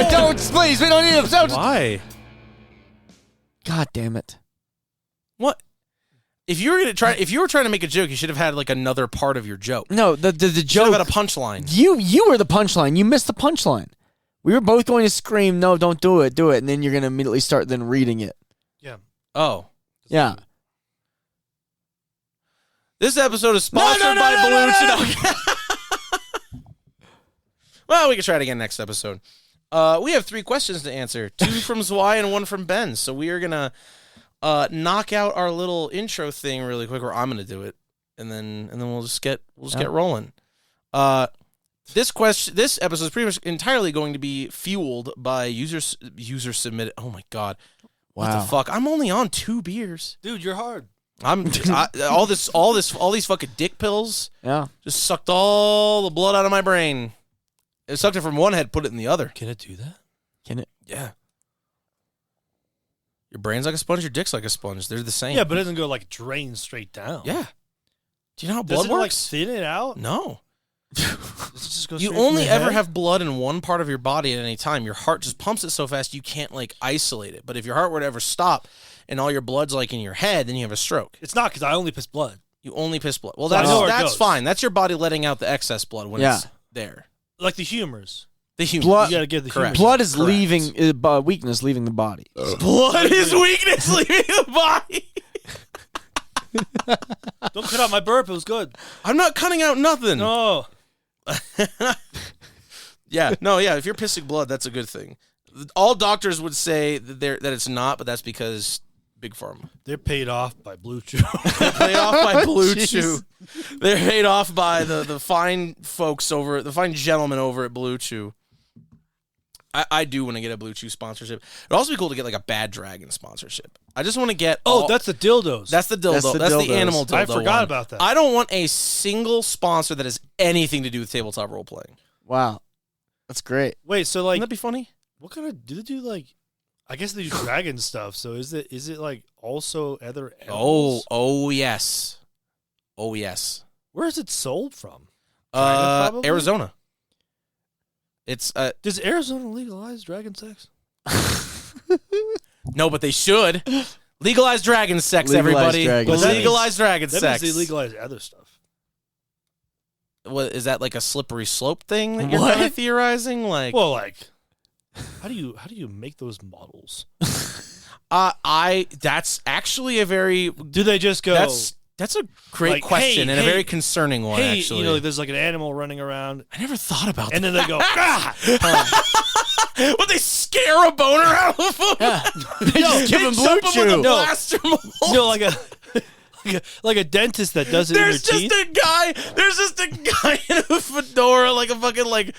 Don't, please. We don't need them. Don't. Why? God damn it. What? If you were trying to make a joke, you should have had like another part of your joke. No, the You should joke. have had a punchline. You were the punchline. You missed the punchline. We were both going to scream, no, don't do it, and then you're going to immediately start then reading it. Yeah. Oh. Yeah. This episode is sponsored by Blue Chew. Well, we can try it again next episode. We have 3 questions to answer. 2 from Zwei and 1 from Ben. So we are going to knock out our little intro thing really quick, or I'm going to do it. And then we'll just get rolling. This episode is pretty much entirely going to be fueled by user submitted. Oh my god! What the fuck? I'm only on 2 beers, dude. You're hard. All these fucking dick pills. Yeah, just sucked all the blood out of my brain. It sucked it from one head, put it in the other. Can it do that? Can it? Yeah. Your brain's like a sponge. Your dick's like a sponge. They're the same. Yeah, but it doesn't go like drain straight down. Yeah. Do you know how Does blood it, works? like, thin it out? No. Just go You straight only from the ever head? have blood in one part of your body at any time. Your heart just pumps it so fast you can't like isolate it. But if your heart were to ever stop and all your blood's like in your head, then you have a stroke. It's not because I only piss blood. You only piss blood. Well, So I know where it that's goes. fine. That's your body letting out the excess blood when it's there. Like the humors. The human. Blood- You got to get the Correct. humors. Blood is Correct. leaving, weakness leaving the body. Blood is weakness leaving the body. Don't cut out my burp. It was good. I'm not cutting out nothing. No. Yeah, no, yeah. If you're pissing blood, that's a good thing. All doctors would say that it's not, but that's because Big Pharma. They're paid off by Blue Chew. They're paid off by Blue Jeez. Chew. They're paid off by the fine folks the fine gentlemen over at Blue Chew. I do want to get a Blue Chew sponsorship. It'd also be cool to get like a Bad Dragon sponsorship. I just want to get. That's the dildos. That's the dildo. That's the dildos. animal dildo. I forgot one. about that. I don't want a single sponsor that has anything to do with tabletop role playing. Wow. That's great. Wait, so like, Wouldn't that be funny? what kind of do they do? Like, I guess they do dragon stuff. So is it like also other animals? Oh yes, oh yes. Where is it sold from? Dragon, probably? Arizona. It's Does Arizona legalize dragon sex? no, but they should legalize dragon sex. Legalize Everybody, dragon Let's sex. legalize dragon That sex. means they legalize other stuff. What is that, like a slippery slope thing that you're What? kind of theorizing? Like, Well, like, how do you make those models? that's actually a very Do they just go? that's a great Like, question hey, and a hey, very concerning one. hey, Actually, you know, like, there's like an animal running around, I never thought about and that. then they go, Would they scare a boner out of them? They just give him Blue Jump 'em with a Chew. No. blaster mold. no, like a dentist that does it in your There's just teeth. a guy in a fedora, like a fucking like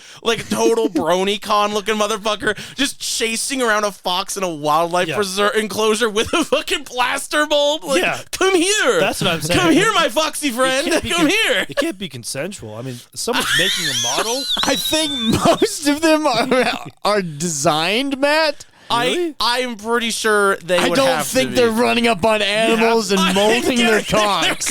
total BronyCon looking motherfucker, just chasing around a fox in a wildlife Yeah. preserve enclosure with a fucking plaster mold. Like, Yeah. come here. That's what I'm saying. Come here, my foxy friend. can't be Come here. It can't be consensual. I mean, someone's making a model. I think most of them are designed, Matt. Really? I'm pretty sure they I would don't have think to they're be. running up on animals and molding their cocks.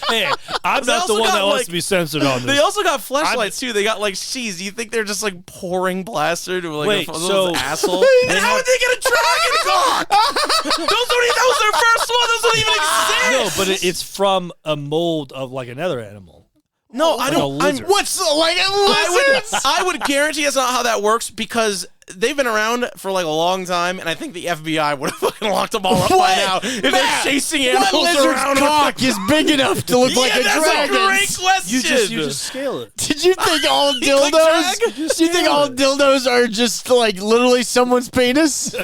Hey, I'm They not the also one got, that wants like- to be censored on this. They also got fleshlights too. They got like cheese. You think they're just like pouring plaster to like Wait, a so- asshole? And how would they get a dragon cock? That was their first one. Those don't even exist. No, but it's from a mold of like another animal. No, I Like a don't. I'm, lizard. What's like a lizard? I would guarantee that's not how that works because they've been around for like a long time, and I think the FBI would have fucking locked them all up by What? now if they're Matt, chasing What animals lizard's around. cock is big enough to look like a that's dragon's? a great question. You just scale it. Did you think all click dildos? drag? Do you think all dildos are just like literally someone's penis?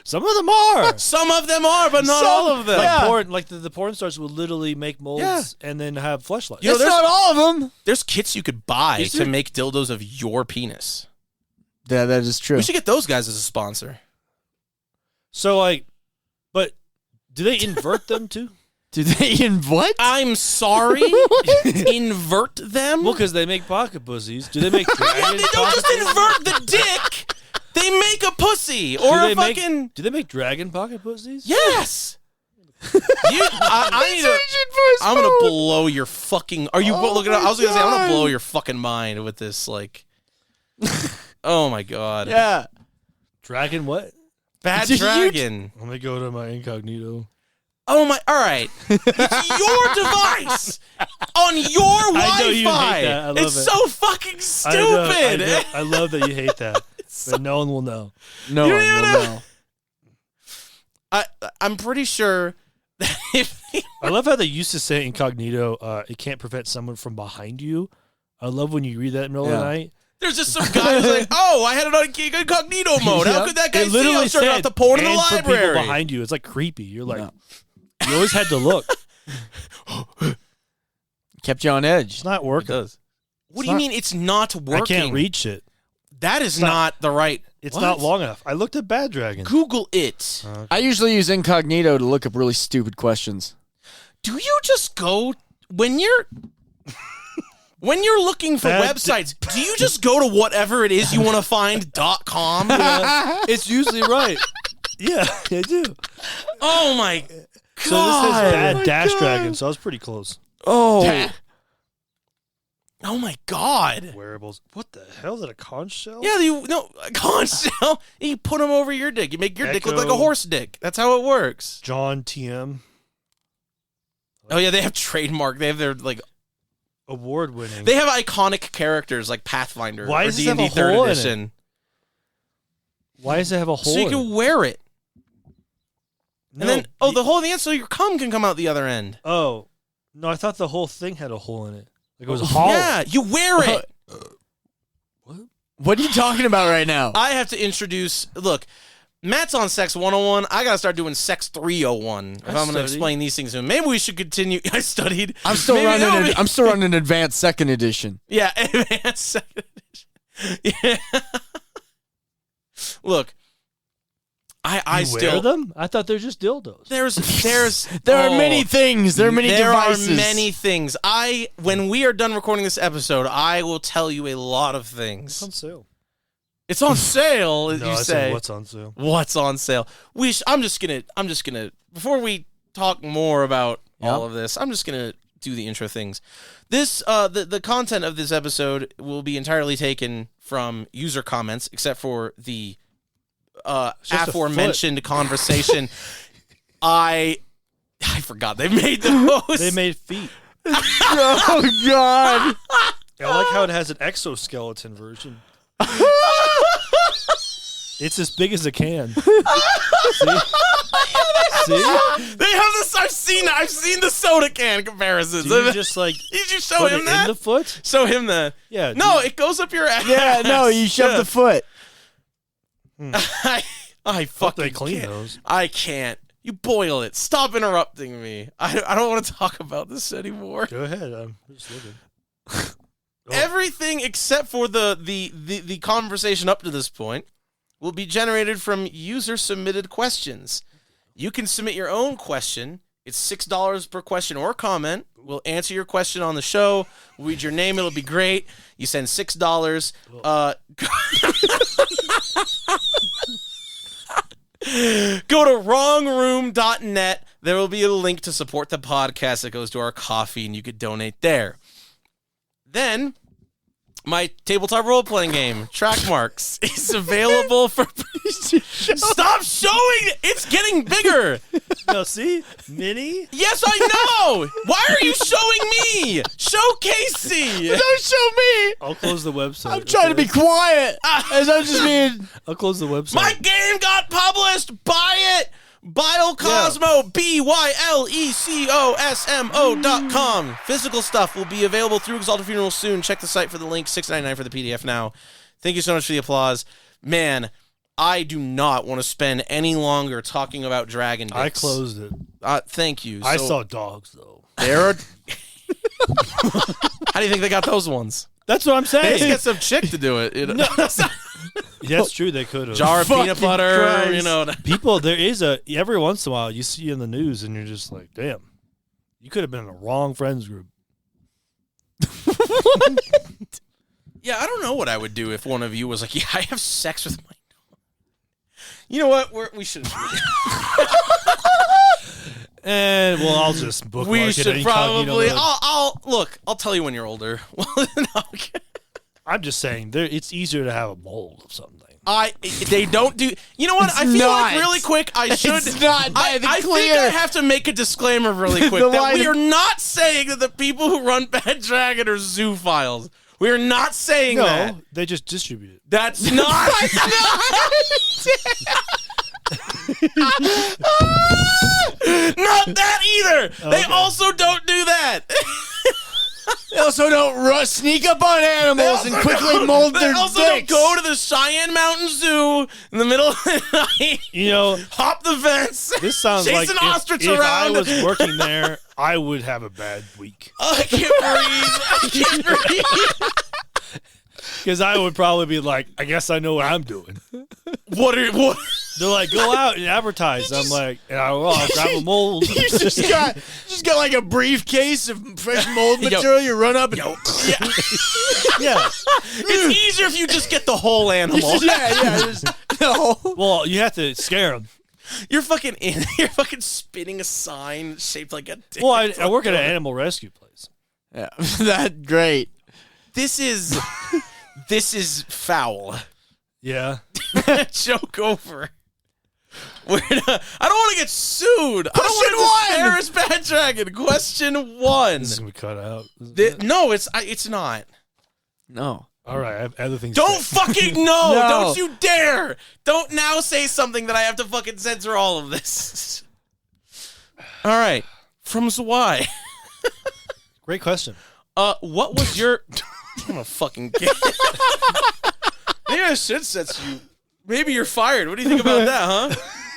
Some of them are. Some of them are, but not Some- all of them. Like Yeah. porn, like the porn stars will literally make molds Yeah. and then have fleshlights. You know, It's there's- not all of them. There's kits you could buy Is to there? make dildos of your penis. Yeah, that is true. We should get those guys as a sponsor. So like, but do they invert them too? Do they in what? I'm sorry. Invert them? Well, because they make pocket pussies. Do they make Yeah, dragon they don't pocket just invert the dick. They make a pussy or a fucking. Do they make dragon pocket pussies? Yes. I need to. I'm gonna blow your fucking. Are you looking? I was gonna say I'm gonna blow your fucking mind with this. Like, Oh my god. Yeah. Dragon what? Bad Did you- Dragon. Let me go to my incognito. Oh my! All right, it's your device on your Wi-Fi. I know you hate that. I love it's it. so fucking I stupid. know. I love that you hate that, but no one will know. No You one don't will know. know. I'm pretty sure that if I love how they used to say incognito. It can't prevent someone from behind you. I love when you read that in the middle of the night. there's just some guy who's like, "Oh, I had it on incognito mode. How Yeah. could that guy It see literally us turning said, off the porn in the and for people library?" behind you. It's like creepy. You're like, No. you always had to look. Kept you on edge. It's not It working. does. What It's do you not- mean it's not working? I can't reach it. That is not- not the right. It's What? not long enough. I looked at Bad Dragon. Google it. I usually use incognito to look up really stupid questions. Do you just go when you're looking for Bad websites? Do you just go to whatever it is you want to find.com? It's usually right. Yeah, I do. Oh my god! So this says Bad my Dash God. Dragon, so I was pretty close. Oh. Oh my god! Wearables. What the hell? Is that a conch shell? Yeah, a conch shell. You put them over your dick. You make your dick look like a Echo. horse dick. That's how it works. John TM. Oh yeah, they have trademark. They have their like. Award winning. They have iconic characters like Pathfinder Why or does this D&D have a Third hole in it? Edition, Why does it have a hole? so you in can it? wear it. No, And then, the hole in the end, so your cum can come out the other end. Oh, no, I thought the whole thing had a hole in it. Like it was hollow. Yeah, you wear it. What are you talking about right now? I have to introduce. Look, Matt's on Sex 101. I gotta start doing Sex 301 if I'm gonna studied. explain these things to him. Maybe we should continue. I studied. I'm still Maybe running. that would be- I'm still running advanced second edition. Yeah, advanced second edition. Yeah. Look, I You still wear them? I thought they're just dildos. There's There are oh, many things. There are many devices. are many things. When we are done recording this episode, I will tell you a lot of It's things. on sale. It's on sale, as No, you I said say. what's on sale. What's on sale? I'm just gonna before we talk more about all of this, I'm just gonna do the intro things. This the content of this episode will be entirely taken from user comments, except for the just a aforementioned conversation. I forgot they made those. They made feet. Oh God! I like how it has an exoskeleton version. It's as big as a can. See? See? They have this. I've seen the soda can comparisons. Do you just like Did you show put him it that? in the foot? Show him the. Yeah. No, it goes up your ass. Yeah, no, you shove the foot. I Hope fucking they clean can't. those. I can't. You boil it. Stop interrupting me. I don't want to talk about this anymore. Go ahead. I'm just looking. Everything except for the conversation up to this point will be generated from user submitted questions. You can submit your own question. It's $6 per question or comment. We'll answer your question on the show. We'll read your name. It'll be great. You send $6. Go to wrongroom.net. There will be a link to support the podcast that goes to our coffee, and you could donate there. Then, my tabletop role-playing game, Track Marks, is available for... Stop showing it! It's getting bigger! No, see? Mini? Yes, I know! Why are you showing me? Show Casey! Don't show me. I'll close the website. I'm trying to be quiet. As I'm just being. I'll close the website. My game got published! Buy it! Bilecosmo, BYLECOSMO.com. Physical stuff will be available through Exalted Funeral soon. Check the site for the link. $6.99 for the PDF now. Thank you so much for the applause. Man, I do not want to spend any longer talking about dragon dicks. I closed it. Thank you. I So saw dogs, though. there are... How do you think they got those ones? That's what I'm They saying. just get some chick to do it. You know? That's true. They could have. Jar of peanut Fucking butter, Christ. you know. People, there is every once in a while you see in the news and you're just like, damn, you could have been in the wrong friends group. Yeah, I don't know what I would do if one of you was like, yeah, I have sex with my... You know what? We should... And, well, I'll just bookmark We it. should incognito probably... mode. I'll tell you when you're older. Well, no, okay. I'm just saying, it's easier to have a mold of something. They don't do. You know what? It's I feel not. like really quick. I should. It's not. I think clear. I have to make a disclaimer really quick The that line- we are not saying that the people who run Bad Dragon are zoophiles. We are not saying No, that. they just distribute it. That's not. Not that either. They Okay. also don't do that. They also don't sneak up on animals and quickly mold their They also dicks. don't go to the Cheyenne Mountain Zoo in the middle of the night. You know, Hop the fence. this sounds chase like an if ostrich I around. was working there, I would have a bad week. I can't breathe. I can't breathe. Because I would probably be like, I guess I know what I'm doing. What? They're like, go out and advertise. I'm like, I'll grab a mold. You just got like a briefcase of fresh mold material. You run up and Yeah. It's easier if you just get the whole animal. no. Well, you have to scare them. You're fucking spinning a sign shaped like a dick. Well, I work at an animal rescue place. Yeah, that great. This is foul. Yeah. Joke over. I don't want to get sued. I don't want to embarrass Bad Dragon. Question 1. This is going to be cut out. No, it's not. No. All right, I have other things. Don't to say. fucking no. No. Don't you dare. Don't now say something that I have to fucking censor all of this. All right. From Zwei. Great question. What was your... I'm gonna fucking get... Maybe I should censor you. Maybe you're fired. What do you think about that,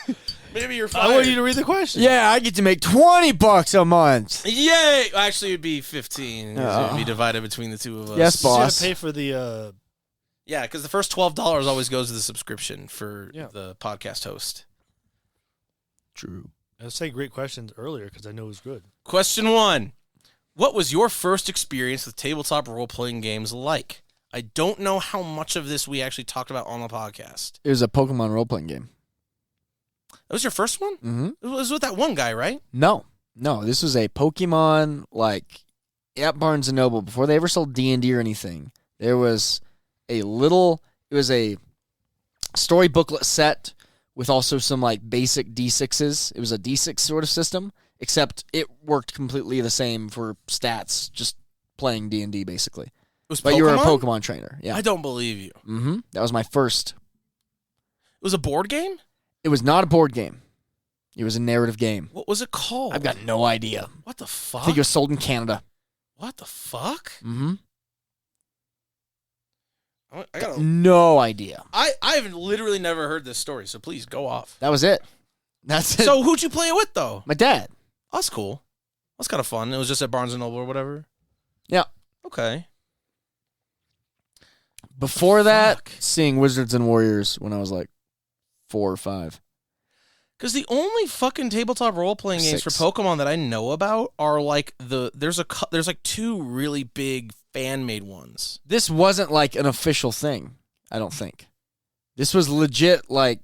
huh? Maybe you're fired. I want you to read the question. Yeah, I get to make $20 a month. Yay! Actually, it'd be 15. 'Cause It'd be divided between the two of us. Yes, You gotta boss. pay for the. Yeah, because the first $12 always goes to the subscription for Yeah. the podcast host. True. I was saying great questions earlier because I know it was good. Question 1. What was your first experience with tabletop role-playing games like? I don't know how much of this we actually talked about on the podcast. It was a Pokemon role-playing game. That was your first one? Mm-hmm. It was with that one guy, right? No, this was a Pokemon, like, at Barnes & Noble. Before they ever sold D&D or anything, there was it was a story booklet set with also some, like, basic D6s. It was a D6 sort of system, except it worked completely the same for stats, just playing D&D, basically. It was But Pokemon? you were a Pokemon trainer, yeah. I don't believe you. Mm-hmm. That was my first. It was a board game? It was not a board game. It was a narrative game. What was it called? I've got no idea. What the fuck? I think it was sold in Canada. What the fuck? Mm-hmm. I gotta... No idea. I've literally never heard this story, so please go off. That was it. That's it. So who'd you play it with, though? My dad. Oh, that's cool. That's kind of fun. It was just at Barnes & Noble or whatever? Yeah. Okay. Before that, Fuck. seeing Wizards and Warriors when I was like 4 or 5. Because the only fucking tabletop role-playing games for 6. Pokemon that I know about are like there's like 2 really big fan-made ones. This wasn't like an official thing, I don't think. This was legit like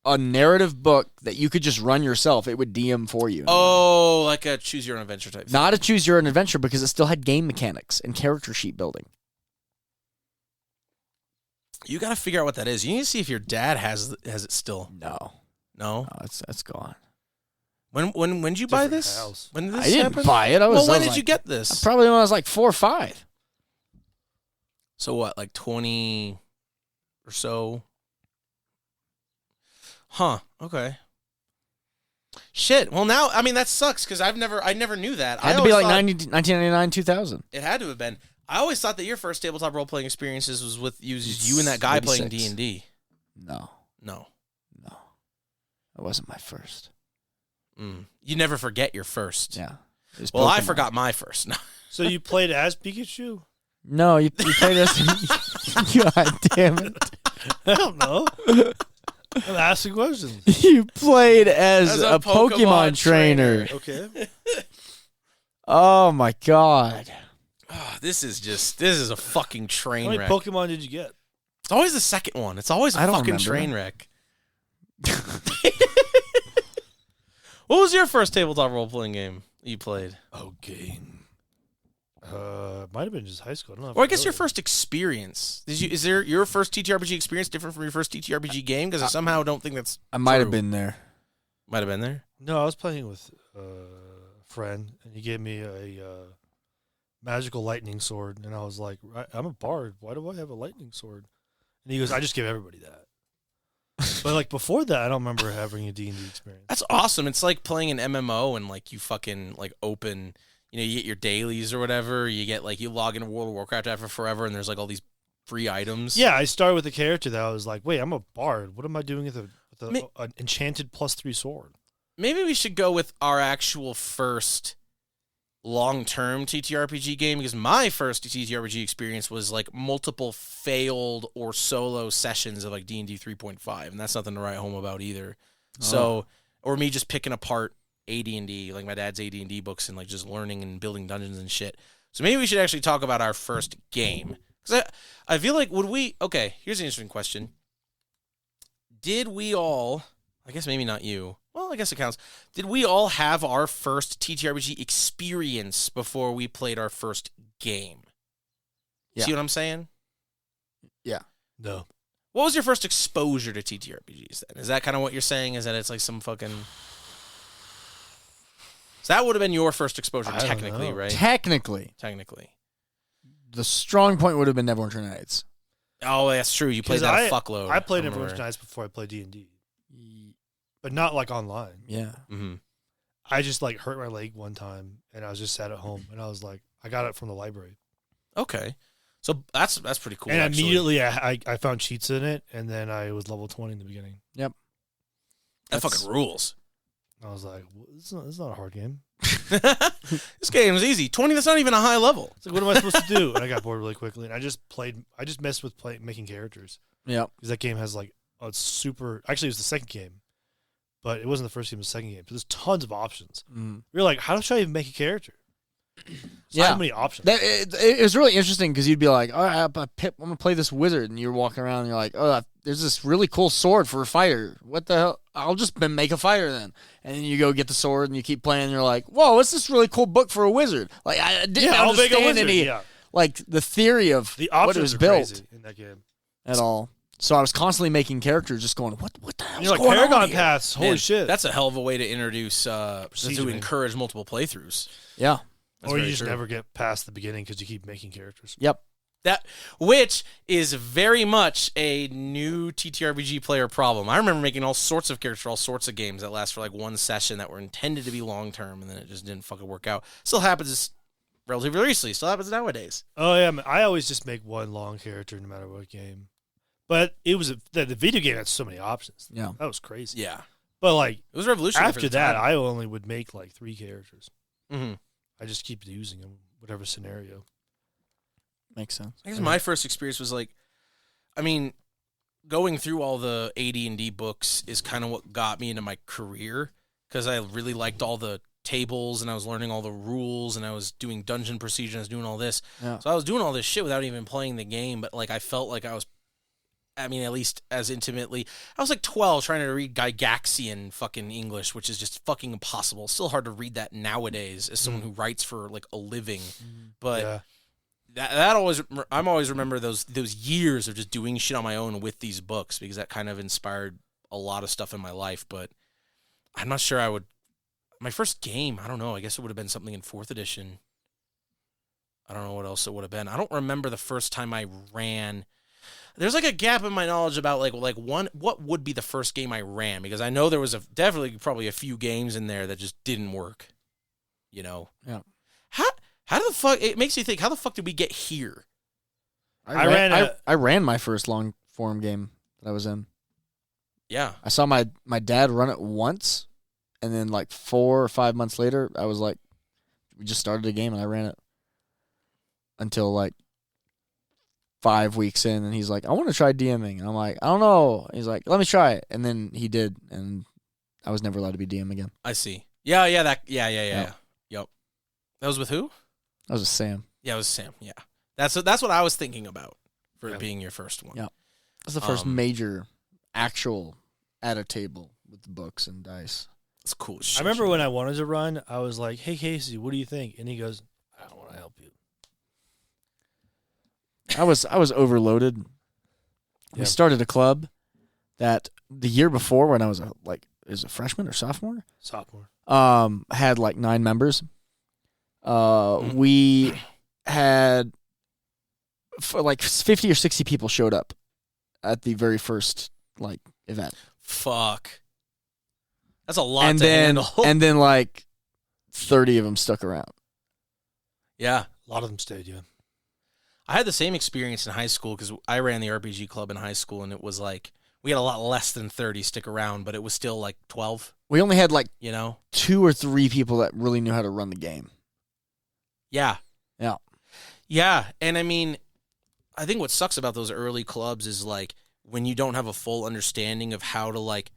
a narrative book that you could just run yourself. It would DM for you. Oh, like a choose-your-own-adventure type thing. Not a choose your own adventure because it still had game mechanics and character sheet building. You got to figure out what that is. You need to see if your dad has it still. No, No? it's gone. When did you buy Different this? house. When did this I didn't happen? buy it. I was. Well, when I was did like- you get this? Probably when I was like 4 or 5. So what, like 20 or so? Huh. Okay. Shit. Well, now, I mean, that sucks because I never knew that. Had I to be always like thought- 1999, 2000. It had to have been. I always thought that your first tabletop role playing experiences was with you and that guy Maybe playing 6. D&D. No, No. that wasn't my first. You never forget your first. Yeah. It was Well, I Pokemon. forgot my first. So you played as Pikachu? No, you played as. God damn it! I don't know. I'm asking questions. You played as a a Pokemon trainer. Okay. Oh my god! Oh, this is a fucking How train many wreck. Pokemon did you get? It's always the second one. It's always a I don't fucking remember. train wreck. What was your first tabletop role playing game you played? Okay. might have been just high school. I don't know. Or I guess your first experience. Is there your first TTRPG experience different from your first TTRPG game? Because I somehow don't think that's I might have true. been there. Might have been there. No, I was playing with a friend, and he gave me a magical lightning sword, and I was like, I'm a bard. Why do I have a lightning sword? And he goes, I just give everybody that. But like before that, I don't remember having a D&D experience. That's awesome. It's like playing an MMO and like you fucking like open, you get your dailies or whatever. You get like you log into World of Warcraft after forever, and there's like all these free items. Yeah, I started with a character that I was like, wait, I'm a bard. What am I doing with an enchanted +3 sword? Maybe we should go with our actual first long-term TTRPG game, because my first TTRPG experience was like multiple failed or solo sessions of like D&D 3.5, and that's nothing to write home about either. So, or me just picking apart AD&D, like my dad's AD&D books, and like just learning and building dungeons and shit. So maybe we should actually talk about our first game, because I feel like okay, here's an interesting question. Did we all, I guess maybe not you, well, I guess it counts. Did we all have our first TTRPG experience before we played our first game? Yeah. See what I'm saying? Yeah. No. What was your first exposure to TTRPGs then? Is that kind of what you're saying? Is that it's like some fucking... So that would have been your first exposure, I don't technically, know. right? Technically, The strong point would have been Neverwinter Nights. Oh, that's true. You played 'Cause that a fuckload. I played remember. Neverwinter Nights before I played D&D. But not like online. Yeah. Mm-hmm. I just like hurt my leg one time, and I was just sat at home, and I was like, I got it from the library. Okay. So that's pretty cool, And actually. immediately I found cheats in it, and then I was level 20 in the beginning. Yep. That fucking rules. I was like, it's not a hard game. This game is easy. 20, that's not even a high level. It's like, what am I supposed to do? And I got bored really quickly, and I just messed with making characters. Yep. Because that game has like, it's super, actually it was the second game, but it wasn't the first game, it was the second game. So there's tons of options. You're like, how should I even make a character? So many options. It was really interesting because you'd be like, all right, I'm going to play this wizard. And you're walking around and you're like, oh, there's this really cool sword for a fighter. What the hell? I'll just make a fighter then. And then you go get the sword and you keep playing and you're like, whoa, what's this really cool book for a wizard? Like, I didn't I'll make a understand wizard. any, like, the theory of The what it options was are built crazy in that game. at all. So I was constantly making characters just going, what the hell is You're like, going on Paragon here? Paths, holy Man, shit. That's a hell of a way to introduce, Procedure. to encourage multiple playthroughs. Yeah. That's or you very just true. never get past the beginning because you keep making characters. Yep. Which is very much a new TTRPG player problem. I remember making all sorts of characters for all sorts of games that last for like one session that were intended to be long term, and then it just didn't fucking work out. Still happens relatively recently. Still happens nowadays. Oh, yeah. I always just make one long character no matter what game. But it was the video game had so many options. Yeah. That was crazy. Yeah, But like it was revolutionary. after that, I only would make like 3 characters. Mm-hmm. I just keep using them, whatever scenario. Makes sense. I guess my first experience was like, I mean, going through all the AD&D books is kind of what got me into my career, because I really liked all the tables and I was learning all the rules and I was doing dungeon procedure and I was doing all this. Yeah. So I was doing all this shit without even playing the game, but like I felt like at least as intimately. I was like 12 trying to read Gygaxian fucking English, which is just fucking impossible. Still hard to read that nowadays as someone who writes for like a living. But Yeah. I'm always remember those years of just doing shit on my own with these books, because that kind of inspired a lot of stuff in my life. But I'm not sure I would. My first game, I don't know. I guess it would have been something in 4th edition. I don't know what else it would have been. I don't remember the first time I ran. There's like a gap in my knowledge about what would be the first game I ran, because I know there was probably a few games in there that just didn't work. You know. Yeah. How the fuck? It makes you think. How the fuck did we get here? I ran my first long form game that I was in. Yeah. I saw my dad run it once, and then like 4 or 5 months later, I was like, we just started a game and I ran it until like 5 weeks in, and he's like, I want to try DMing. And I'm like, I don't know. He's like, let me try it. And then he did, and I was never allowed to be DM again. I see. Yeah. Yeah. Yep. That was with who? That was a Sam. Yeah, it was Sam. Yeah. That's what I was thinking about for it being your first one. Yeah. That was the first major actual at a table with the books and dice. It's cool. I remember when I wanted to run, I was like, hey, Casey, what do you think? And he goes, I don't want to help you. I was overloaded. We Yeah. started a club that the year before, when I was a freshman or sophomore, had like 9 members. We had like 50 or 60 people showed up at the very first like event. Fuck. That's a lot And to then handle. and then like 30 of them stuck around. Yeah. A lot of them stayed, yeah. I had the same experience in high school because I ran the RPG club in high school, and it was like we had a lot less than 30 stick around, but it was still like 12, We only had like 2 or 3 people that really knew how to run the game. Yeah. Yeah. Yeah. And I mean, I think what sucks about those early clubs is like when you don't have a full understanding of how to like,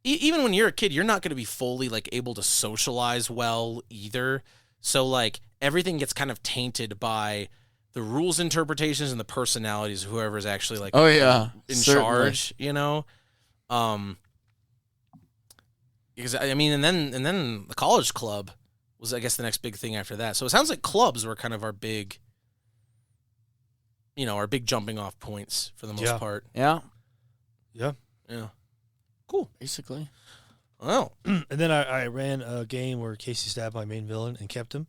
even when you're a kid, you're not going to be fully like able to socialize well either. So like everything gets kind of tainted by the rules interpretations and the personalities of whoever's actually like in certainly. charge, because I mean, and then the college club was, I guess, the next big thing after that. So it sounds like clubs were kind of our big jumping off points for the most part. Yeah. Yeah. Yeah. Cool. Basically. Well, And then I ran a game where Casey stabbed my main villain and kept him.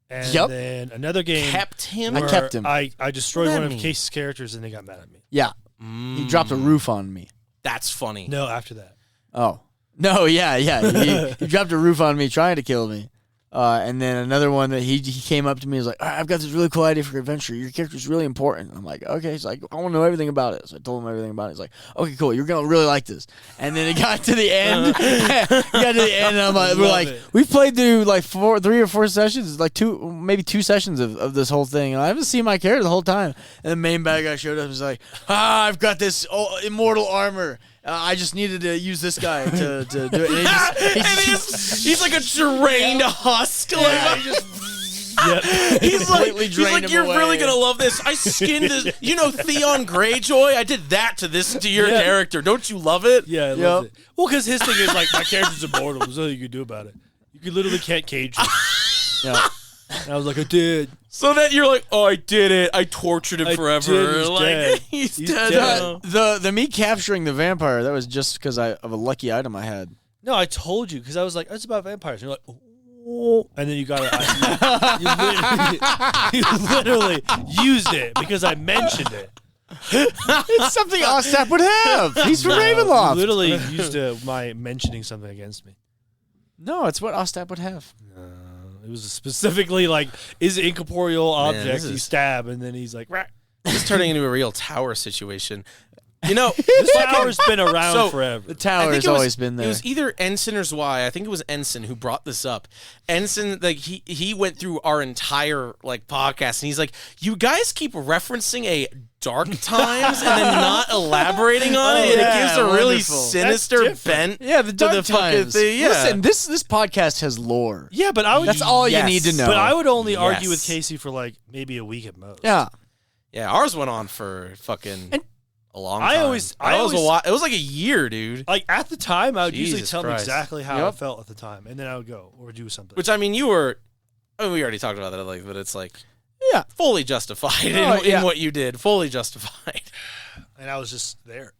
And Yep. then another game kept him. I where kept him. I destroyed What does one that of mean? Casey's characters and they got mad at me. Yeah. He dropped a roof on me. That's funny. No, after that. Oh. No, yeah. He dropped a roof on me trying to kill me. And then another one that he came up to me and was like, all right, I've got this really cool idea for your adventure. Your character's really important. I'm like, okay. He's like, I want to know everything about it. So I told him everything about it. He's like, okay, cool. You're going to really like this. And then it got to the end. And I'm like, we've played through like 3 or 4 sessions, like 2 sessions of this whole thing. And I haven't seen my character the whole time. And the main bad guy showed up and was like, I've got this immortal armor. I just needed to use this guy to do it. And he's like a drained husk. yeah, He's like, you're away. really gonna love this. I skinned this. Theon Greyjoy. I did that to your character. Don't you love it? Yeah, I loved it. Well, because his thing is like, my character's immortal. There's nothing you can do about it. You literally can't cage him. Yeah. And I was like, I did. So that you're like, oh, I did it. I tortured him forever. He's like, dead. He's He's dead. dead. The me capturing the vampire, that was just because of a lucky item I had. No, I told you because I was like, it's about vampires. And you're like, oh, and then you got it. You literally used it because I mentioned it. It's something Ostap would have. He's from Ravenloft. You literally used my mentioning something against me. No, it's what Ostap would have. It was specifically like, is it incorporeal object this you is- stab, and then he's like, "Rah." This is turning into a real tower situation. This tower's been around So, forever. The tower has always been there. It was either Ensign or Zwei. I think it was Ensign who brought this up. Ensign, like he went through our entire like podcast, and he's like, "You guys keep referencing a Dark Times and then not elaborating on it, and it gives a really wonderful. sinister That's different. bent Yeah, the to Dark the fucking Times. thing." Yeah. Listen, this podcast has lore. Yeah, but I would. That's all Yes. you need to know. But I would only argue with Yes. Casey for like maybe a week at most. Yeah. Yeah, ours went on for fucking And a long I time. always- It was a always- lot. It was like a year, dude. Like at the time, I would usually Jesus tell them Christ. exactly how I Yep. felt at the time, and then I would go or do something. Which I mean, you were. I mean, we already talked about that, like, but it's like Yeah. fully justified Oh, in what you did. Fully justified. and I was just there,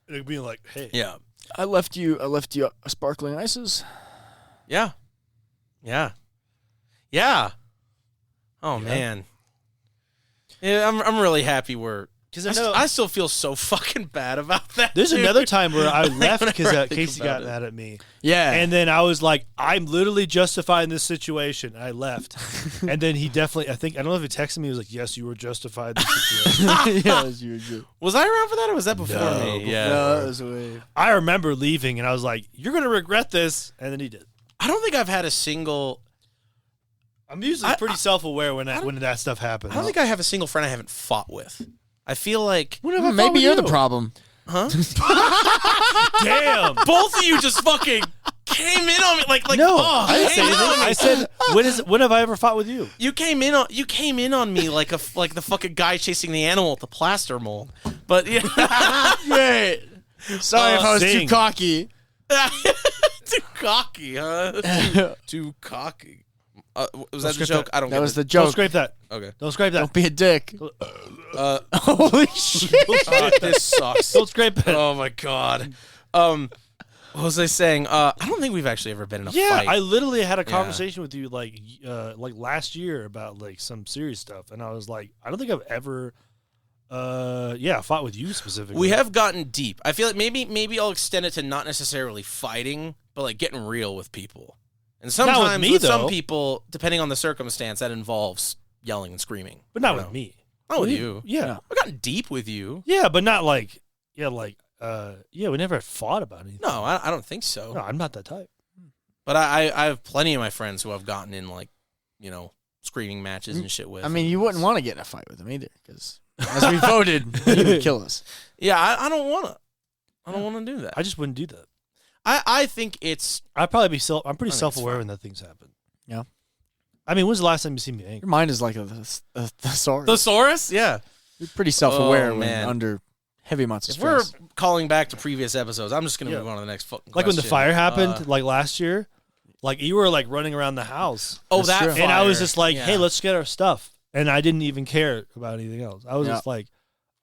and it'd be like, "Hey, Yeah. I left you sparkling ices. Yeah. Yeah. Yeah. Oh man. Yeah, I'm really happy because I know I still feel so fucking bad about that. There's dude. another time where I left because Whenever I think Casey got about it. mad at me, Yeah. and then I was like, "I'm literally justified in this situation." And I left, and then he definitely, I don't know if he texted me. He was like, "Yes, you were justified in this situation." yes, you were. Was I around for that, or was that before No, me? Yeah. No, that was way. I remember leaving, and I was like, "You're gonna regret this," and then he did. I don't think I've had a single. I'm usually pretty self-aware when that stuff happens. I don't think I have a single friend I haven't fought with. I feel like, Maybe you're the problem. huh? Damn. Both of you just fucking came in on me like No, oh, I didn't say came in on anything. me. I said, when have I ever fought with you? You came in on me like the fucking guy chasing the animal at the plaster mold. But yeah, Great. Sorry if I was Sing. too cocky. too cocky, huh? Too cocky. Was that the scrape joke? that. I don't. That get was the Don't joke. scrape that. Okay. Don't scrape that. Don't be a dick. Uh, Holy shit! this sucks. Don't scrape that. Oh my god. What was I saying? I don't think we've actually ever been in a Yeah, fight. I literally had a conversation with you like last year about like some serious stuff, and I was like, I don't think I've ever, fought with you specifically. We have gotten deep. I feel like maybe I'll extend it to not necessarily fighting, but like getting real with people. And sometimes me, with some though. people, depending on the circumstance, that involves yelling and screaming. but not You with know. me. Not with you. Yeah, I've gotten deep with you. yeah, but not like, we never fought about anything. No, I don't think so. No, I'm not that type. But I have plenty of my friends who I've gotten in like, screaming matches and shit with. I mean, you wouldn't want to get in a fight with him either, because as we voted, he would kill us. yeah, I don't want to. I don't want to do that. I just wouldn't do that. I think it's I'd probably be I'm pretty it's self-aware fine. when that things happen. Yeah. I mean, when's the last time you seen me angry? Your mind is like a thesaurus. Thesaurus. Yeah. You're pretty self-aware Oh, when man. under heavy amounts of If we're stress. calling back to previous episodes, I'm just gonna Yeah. move on to the next fucking Like when the question. fire happened, like last year, like you were like running around the house, Oh, That's that true. fire. and I was just like, Yeah. "Hey, let's get our stuff," and I didn't even care about anything else. I was Yeah. just like,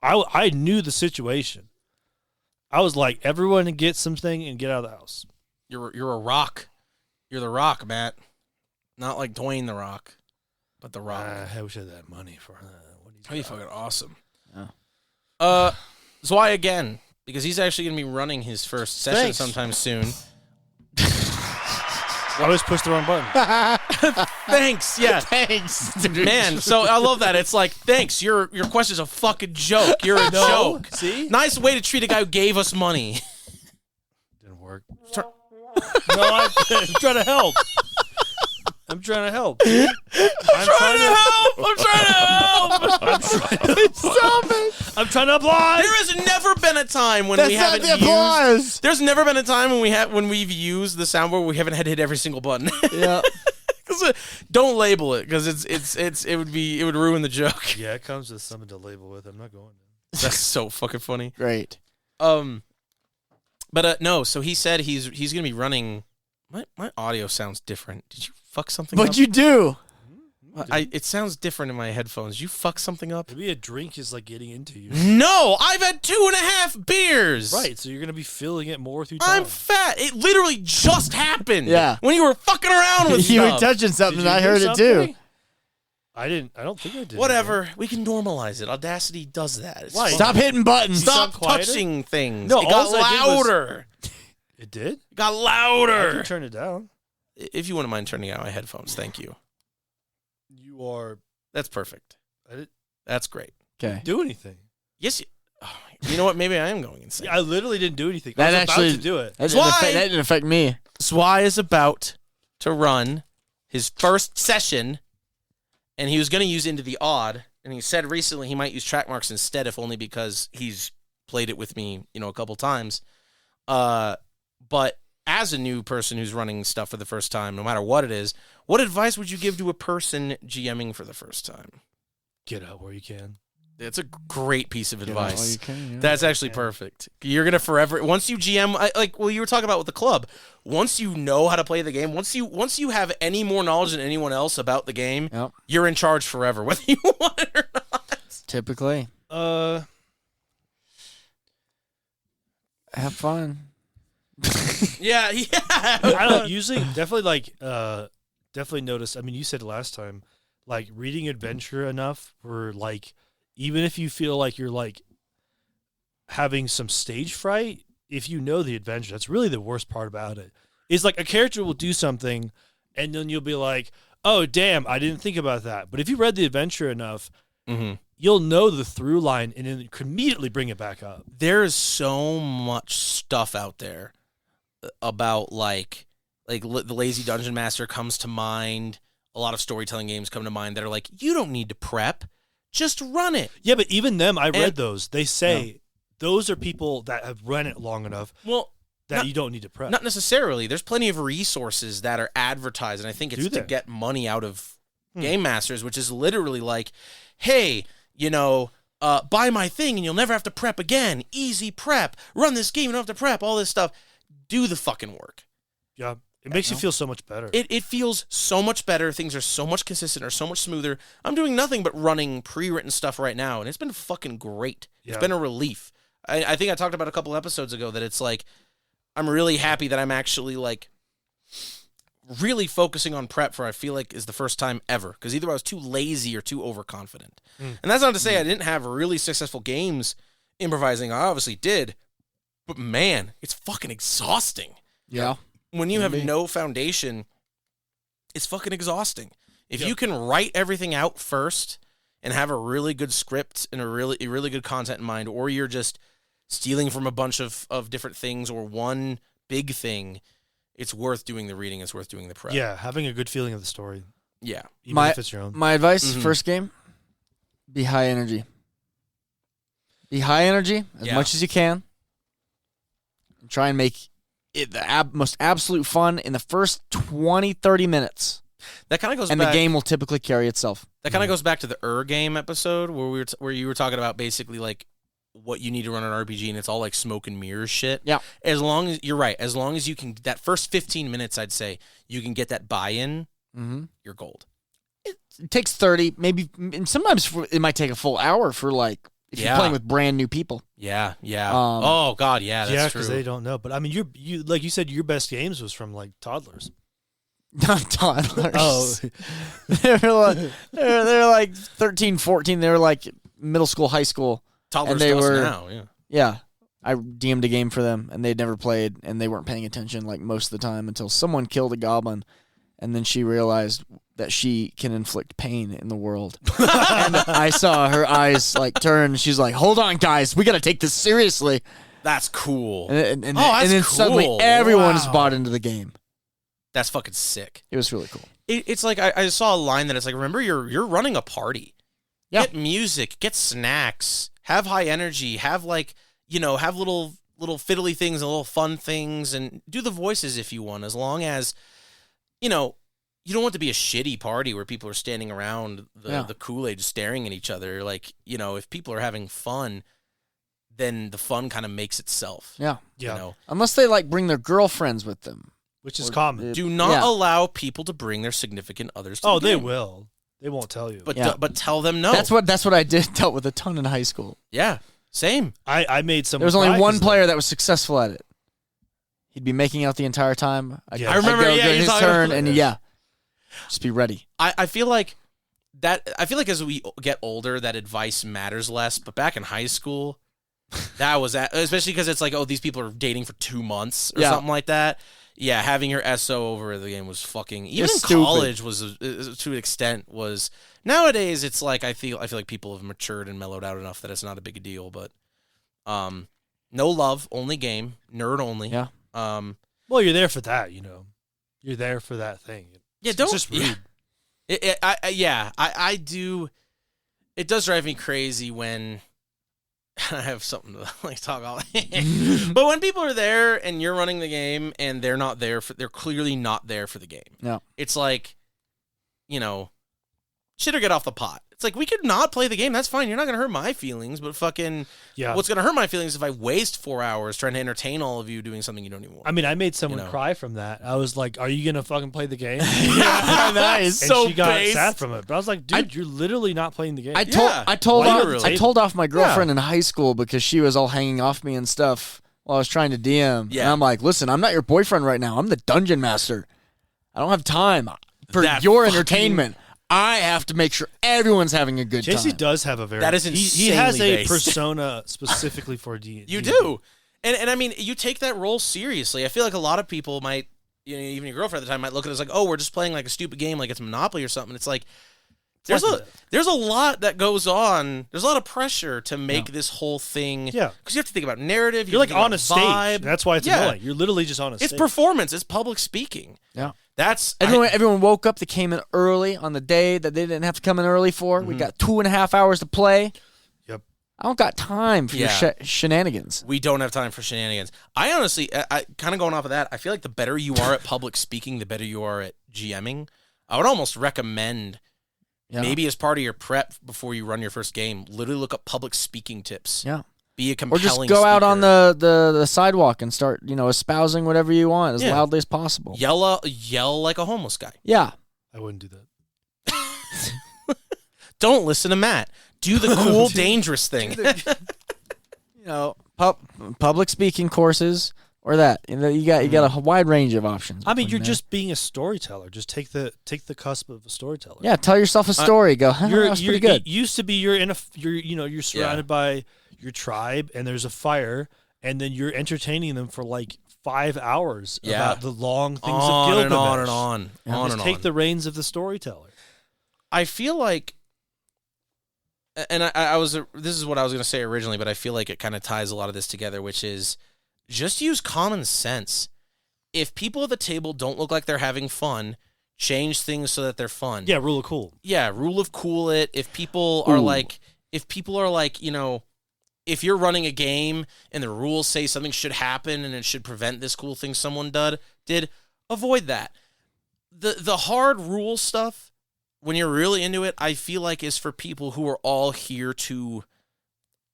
I knew the situation. I was like, everyone get something and get out of the house. You're a rock. You're the Rock, Matt. Not like Dwayne the Rock, but the Rock. I wish I had that money for that. What do Oh, you fucking awesome. Yeah. Zwei again, because he's actually gonna be running his first session Thanks. sometime soon. I always pushed the wrong button. Thanks, yeah. Thanks, dude. Man, so I love that. It's like, thanks, your question's a fucking joke. You're a joke. See? Nice way to treat a guy who gave us money. Didn't work. No, I'm trying to help. I'm trying to help. I'm trying to help. I'm trying to help. Stop it! I'm trying to apply. There has never been a time when That's we not haven't the used. applause. There's never been a time when we've used the soundboard where we haven't had to hit every single button. Yeah. 'Cause, don't label it because it would ruin the joke. Yeah, it comes with something to label with. I'm not going to. That's so fucking funny. Great. But no. So he said he's gonna be running. My audio sounds different. Did you fuck something up? But you do. It sounds different in my headphones. You fuck something up? Maybe a drink is like getting into you. No, I've had 2.5 beers. Right, so you're going to be filling it more through time. I'm fat. It literally just happened. Yeah. When you were fucking around with You were stuff. touching something, Did and I you heard do it too. something? I don't think I did. Whatever. We can normalize it. Audacity does that. It's Why? fun. Stop hitting buttons. Stop sound quieter? touching things. No, it got all I did was- louder. It did? It got I louder. can turn it down. If you wouldn't mind turning out my headphones, thank you. You are... That's perfect. I didn't That's great. Okay. do anything. Yes. You know what? Maybe I am going insane. Yeah, I literally didn't do anything. That I was actually- about to do it. That didn't, Why? that didn't affect me. Zwei is about to run his first session, and he was going to use Into the Odd, and he said recently he might use track marks instead, if only because he's played it with me, a couple times. But as a new person who's running stuff for the first time, no matter what it is, what advice would you give to a person GMing for the first time? Get out where you can. It's a great piece of Get out while advice. you can, yeah. That's actually perfect. You're gonna forever once you GM you were talking about with the club. Once you know how to play the game, once you have any more knowledge than anyone else about the game, Yep. you're in charge forever, whether you want it or not. Typically. Have fun. Yeah. I don't usually definitely notice. I mean, you said it last time, like reading adventure enough where like even if you feel like you're like having some stage fright, if you know the adventure, that's really the worst part about it. Is like a character will do something and then you'll be like, "Oh, damn, I didn't think about that." But if you read the adventure enough, you'll know the through line and then immediately bring it back up. There is so much stuff out there about like the Lazy Dungeon Master comes to mind. A lot of storytelling games come to mind that are like, you don't need to prep, just run it. Yeah, but even them, I read And- those. They say those are people that have run it long enough Well, that not- you don't need to prep. not necessarily. There's plenty of resources that are advertised, and I think it's Do to they? get money out of game masters, which is literally like, hey, buy my thing and you'll never have to prep again. Easy prep. Run this game, you don't have to prep. All this stuff. Do the fucking work. Yeah, It makes you feel so much better. It feels so much better. Things are so much consistent, are so much smoother. I'm doing nothing but running pre-written stuff right now, and it's been fucking great. Yeah. It's been a relief. I think I talked about a couple episodes ago that it's like I'm really happy that I'm actually like really focusing on prep for I feel like is the first time ever, because either I was too lazy or too overconfident. And that's not to say I didn't have really successful games improvising. I obviously did, but man, it's fucking exhausting. Yeah. When you have no foundation, it's fucking exhausting. If you can write everything out first and have a really good script and a really good content in mind, or you're just stealing from a bunch of different things or one big thing, it's worth doing the reading. It's worth doing the prep. Yeah, having a good feeling of the story. Yeah. Even if it's your own. My advice, first game, be high energy. Be high energy as much as you can. Try and make it the most absolute fun in the first 20, 30 minutes. That kind of goes and back. And the game will typically carry itself. That kind of goes back to the game episode where you were talking about basically like what you need to run an RPG, and it's all like smoke and mirrors shit. Yeah. As long as you're right, as long as you can, that first 15 minutes, I'd say you can get that buy-in, you're gold. It takes 30, maybe, and sometimes it might take a full hour for like, if you're playing with brand new people. Yeah. Oh God, that's true. Because they don't know. But I mean, you like you said, your best games was from like toddlers. Not toddlers. Oh. they're like 13, 14. They were like middle school, high school. Toddlers and they were now, yeah. I DM'd a game for them, and they'd never played, and they weren't paying attention like most of the time until someone killed a goblin, and then she realized that she can inflict pain in the world. And I saw her eyes like turn. She's like, "Hold on, guys, we got to take this seriously." That's cool. And that's then cool. suddenly everyone's bought into the game. That's fucking sick. It was really cool. It's like I saw a line that it's like, remember you're running a party. Yeah. Get music, get snacks, have high energy, have like, have little fiddly things and little fun things, and do the voices if you want, as long as, you don't want to be a shitty party where people are standing around the Kool-Aid staring at each other. Like, if people are having fun, then the fun kind of makes itself. Yeah. Yeah. Unless they like bring their girlfriends with them. Which is common. Do not allow people to bring their significant others to the they game. will. They won't tell you. But tell them no. That's what I dealt with a ton in high school. Yeah, same. I made some. There was only one player that was successful at it. He'd be making out the entire time. I remember. I'd go his turn, about, and just be ready. I feel like that. I feel like as we get older, that advice matters less. But back in high school, that was especially because it's like, oh, these people are dating for 2 months or something like that. Yeah, having your SO over the game was fucking. Even in college was to an extent was. Nowadays, it's like I feel like people have matured and mellowed out enough that it's not a big deal. But, no love, only game, nerd only. Yeah. Well, you're there for that, You're there for that thing. Yeah, It's just rude. I do. It does drive me crazy when. I have something to like talk about. But when people are there and you're running the game and they're not there they're clearly not there for the game. Yeah. It's like, shit or get off the pot. It's like, we could not play the game. That's fine. You're not going to hurt my feelings, but fucking what's going to hurt my feelings if I waste 4 hours trying to entertain all of you doing something you don't even want. I mean, I made someone cry from that. I was like, are you going to fucking play the game? That is and so she got based. sad from it. But I was like, dude, you're literally not playing the game. I told off my girlfriend in high school because she was all hanging off me and stuff while I was trying to DM. Yeah. And I'm like, listen, I'm not your boyfriend right now. I'm the dungeon master. I don't have time for your entertainment. I have to make sure everyone's having a good time. JC does have a very... That is he has a based. persona specifically for D&D. You do. And I mean, you take that role seriously. I feel like a lot of people might, even your girlfriend at the time might look at it as like, oh, we're just playing like a stupid game like it's Monopoly or something. It's like, there's a lot that goes on. There's a lot of pressure to make this whole thing. Yeah. Because you have to think about narrative. You're like on a stage. Vibe. That's why it's annoying. You're literally just on a stage. It's performance. It's public speaking. Yeah. Everyone woke up. They came in early on the day that they didn't have to come in early for. We got 2.5 hours to play. Yep. I don't got time for your shenanigans. We don't have time for shenanigans. I honestly, I kind of going off of that, I feel like the better you are at public speaking, the better you are at GMing. I would almost recommend maybe as part of your prep before you run your first game, literally look up public speaking tips. Yeah. Be a Or compelling just go out on speaker. the sidewalk and start, espousing whatever you want as loudly as possible. Yell like a homeless guy. Yeah. I wouldn't do that. Don't listen to Matt. Do the cool, dangerous thing. Public speaking courses or that. You got a wide range of options. I mean, between you're there. just being a storyteller. Just take the cusp of a storyteller. Yeah, tell yourself a story. Go, that's pretty good. It used to be you're surrounded by your tribe, and there's a fire, and then you're entertaining them for like 5 hours about the long things of Gilgamesh. On and on. Just take the reins of the storyteller. I feel like, and this is what I was going to say originally, but I feel like it kind of ties a lot of this together, which is just use common sense. If people at the table don't look like they're having fun, change things so that they're fun. Yeah, rule of cool. Yeah, rule of cool it. If people are like, if you're running a game and the rules say something should happen and it should prevent this cool thing someone did, avoid that. The hard rule stuff, when you're really into it, I feel like is for people who are all here to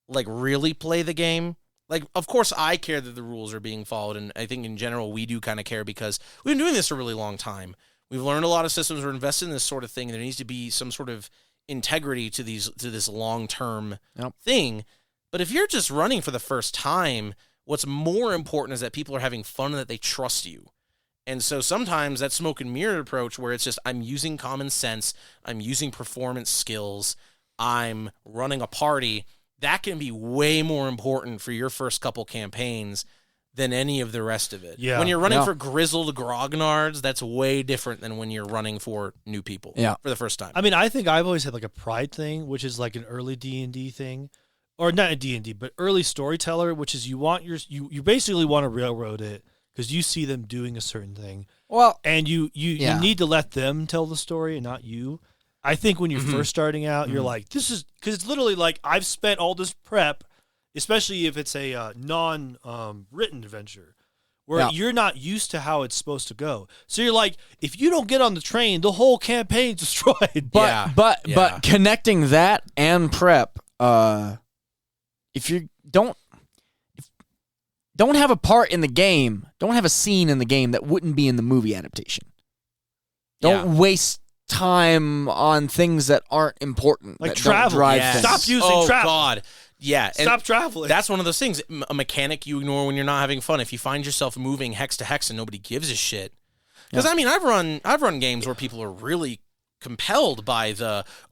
like really play the game. Like, of course, I care that the rules are being followed, and I think in general we do kind of care because we've been doing this a really long time. We've learned a lot of systems. We're invested in this sort of thing. There needs to be some sort of integrity to this long-term thing. But if you're just running for the first time, what's more important is that people are having fun and that they trust you. And so sometimes that smoke and mirror approach where it's just I'm using common sense, I'm using performance skills, I'm running a party, that can be way more important for your first couple campaigns than any of the rest of it. Yeah. When you're running for grizzled grognards, that's way different than when you're running for new people for the first time. I mean, I think I've always had like a pride thing, which is like an early D&D thing. Or not a D&D, but early storyteller, which is you basically want to railroad it because you see them doing a certain thing. Well, and you need to let them tell the story and not you. I think when you're first starting out, you're like, this is because it's literally like I've spent all this prep, especially if it's a non-written adventure, where you're not used to how it's supposed to go. So you're like, if you don't get on the train, the whole campaign's destroyed. But connecting that and prep, if you don't have a part in the game, don't have a scene in the game that wouldn't be in the movie adaptation. Don't waste time on things that aren't important. Like that travel. Don't drive Yes. things. Stop using travel. Oh, God. Yeah. Stop traveling. That's one of those things, a mechanic you ignore when you're not having fun. If you find yourself moving hex to hex and nobody gives a shit. Because, I mean, I've run games where people are really compelled by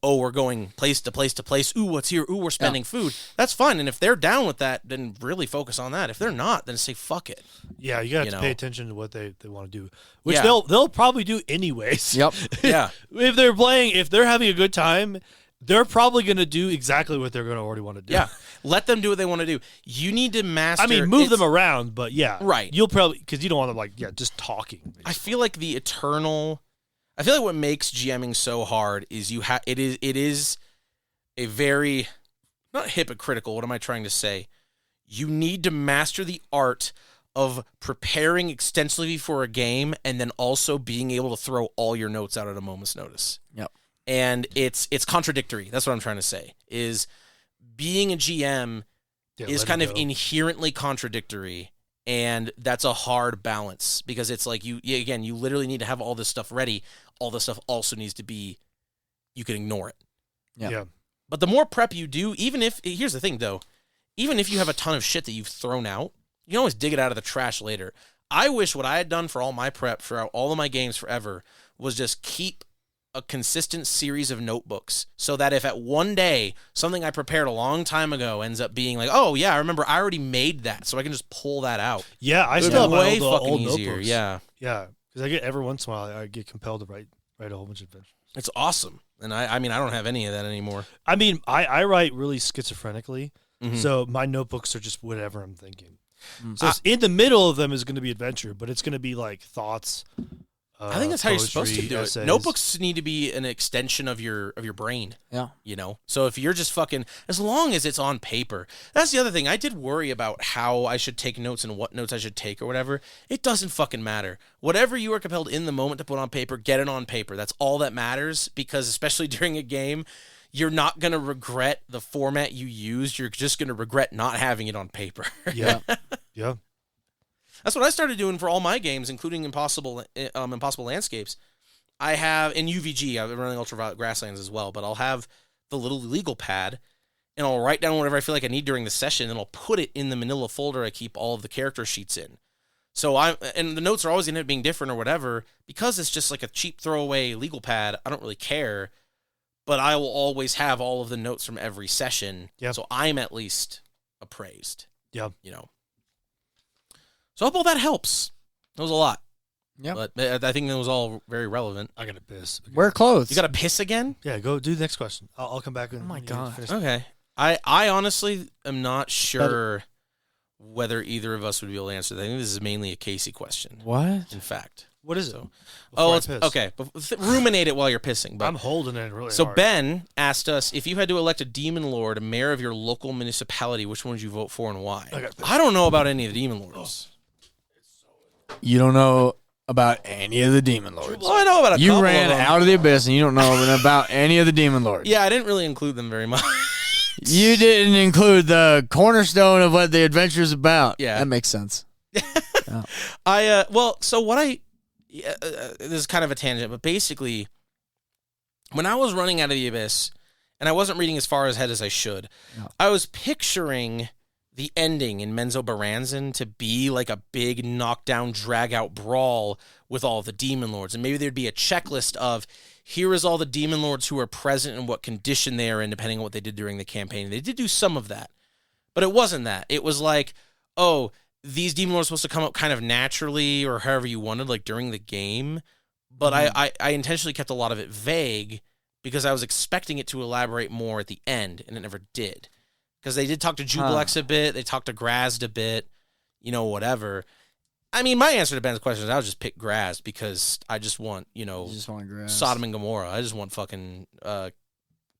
we're going place to place to place. Ooh, what's here? Ooh, we're spending food. That's fine. And if they're down with that, then really focus on that. If they're not, then say fuck it. Yeah, you got to pay attention to what they want to do, which they'll probably do anyways. Yep. Yeah. If they're having a good time, they're probably going to do exactly what they're going to already want to do. Yeah. Let them do what they want to do. You need to master. I mean, move them around, but right. You'll probably because you don't want them just talking. Basically. I feel like I feel like what makes GMing so hard is it is a very, not hypocritical, what am I trying to say? You need to master the art of preparing extensively for a game and then also being able to throw all your notes out at a moment's notice. Yep. And it's contradictory. That's what I'm trying to say. Is being a GM is kind of inherently contradictory. And that's a hard balance because it's like you literally need to have all this stuff ready. All this stuff also needs to be, you can ignore it. Yeah. But the more prep you do, here's the thing though, even if you have a ton of shit that you've thrown out, you can always dig it out of the trash later. I wish what I had done for all my prep, for all of my games forever, was just keep a consistent series of notebooks so that if at one day something I prepared a long time ago ends up being like, oh yeah, I remember I already made that, so I can just pull that out. Yeah, I still have way my old easier. notebooks. Yeah, because I get every once in a while I get compelled to write a whole bunch of adventures. it's awesome, and I mean I don't have any of that anymore. I mean I write really schizophrenically, Mhm. so my notebooks are just whatever I'm thinking. So in the middle of them is going to be adventure, but it's going to be like thoughts. I think that's how you're supposed to do essays. it. Notebooks need to be an extension of your brain. Yeah. So if you're just fucking, as long as it's on paper. That's the other thing. I did worry about how I should take notes and what notes I should take or whatever. It doesn't fucking matter. Whatever you are compelled in the moment to put on paper, get it on paper. That's all that matters because especially during a game, you're not going to regret the format you used. You're just going to regret not having it on paper. Yeah. Yeah. That's what I started doing for all my games, including Impossible Landscapes. I have, in UVG, I've been running Ultraviolet Grasslands as well, but I'll have the little legal pad, and I'll write down whatever I feel like I need during the session, and I'll put it in the manila folder I keep all of the character sheets in. So and the notes are always going to end up being different or whatever, because it's just like a cheap throwaway legal pad. I don't really care, but I will always have all of the notes from every session. Yep. So I'm at least appraised. Yeah. You know. So I hope all that helps. That was a lot. Yeah. But I think that was all very relevant. I got to piss. Wear clothes. You got to piss again? Yeah, go do the next question. I'll come back. Oh my God. Okay. I honestly am not sure whether either of us would be able to answer that. I think this is mainly a Casey question. What? In fact. What is it? So, Before I it's piss. okay. Ruminate it while you're pissing. But I'm holding it really so hard. Ben asked us, if you had to elect a demon lord, a mayor of your local municipality, which one would you vote for and why? I don't know about any of the demon lords. You don't know about any of the demon lords. Well, I know about a You couple ran of them. out of the abyss and you don't know about any of the demon lords. Yeah, I didn't really include them very much. You didn't include the cornerstone of what the adventure is about. Yeah. That makes sense. This is kind of a tangent, but basically, when I was running Out of the Abyss, and I wasn't reading as far ahead as I should, I was picturing the ending in Menzo Baranzan to be like a big knockdown, drag-out brawl with all the demon lords, and maybe there'd be a checklist of, here is all the demon lords who are present and what condition they are in, depending on what they did during the campaign. They did do some of that, but it wasn't that. It was like, oh, these demon lords are supposed to come up kind of naturally or however you wanted, like during the game. But I intentionally kept a lot of it vague because I was expecting it to elaborate more at the end, and it never did. Because they did talk to Jublex a bit, they talked to Grazd a bit, whatever. I mean, my answer to Ben's question is I would just pick Grazd because I just want, You just want Grazd. Sodom and Gomorrah. I just want fucking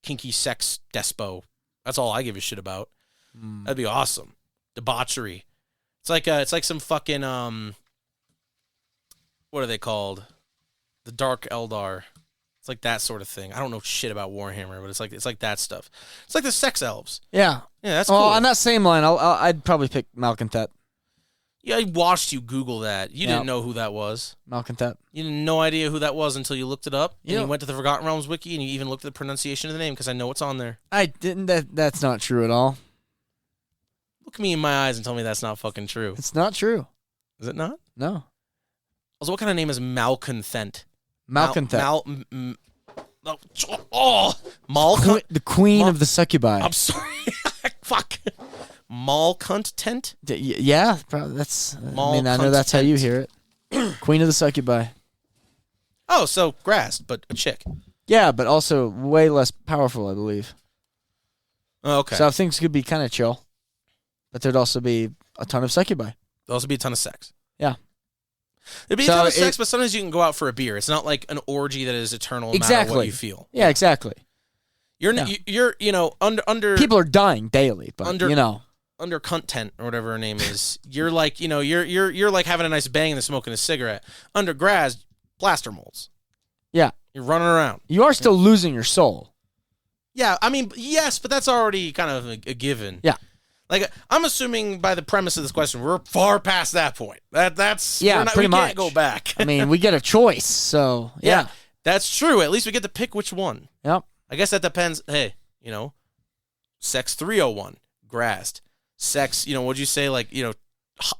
kinky sex despo. That's all I give a shit about. That'd be awesome. Debauchery. It's like some fucking what are they called? The Dark Eldar. It's like that sort of thing. I don't know shit about Warhammer, but it's like that stuff. It's like the sex elves. Yeah. Yeah, that's Well, cool. on that same line, I'd probably pick Malcontet. Yeah, I watched you Google that. You didn't know who that was. Malcontet. You had no idea who that was until you looked it up. And Yeah. you went to the Forgotten Realms wiki and you even looked at the pronunciation of the name because I know what's on there. I didn't. That's not true at all. Look me in my eyes and tell me that's not fucking true. It's not true. Is it not? No. Also, what kind of name is Malcontent? Malcontet. Malcunt. The queen of the succubi. I'm sorry. Fuck. Malcontent? Yeah, that's. I mean, I know that's how you hear it. Queen of the succubi. Oh, so Grazd, but a chick. Yeah, but also way less powerful, I believe. Oh, okay. So things could be kind of chill, but there'd also be a ton of succubi. There'll also be a ton of sex. Yeah. There'd be So a ton of sex, but sometimes you can go out for a beer. It's not like an orgy that is eternal no matter what you feel. Yeah, exactly. You're under People are dying daily, but under content or whatever her name is, you're like, you're like having a nice bang and then smoking a cigarette. Under Grazd, Plaster Molds. Yeah. You're running around. You are still losing your soul. Yeah, I mean, yes, but that's already kind of a given. Yeah. Like, I'm assuming by the premise of this question, we're far past that point. That's pretty we much. Can't go back. I mean, we get a choice, so yeah. That's true. At least we get to pick which one. Yep. I guess that depends. Hey, Sex 301, Grazd. Sex, what'd you say, like,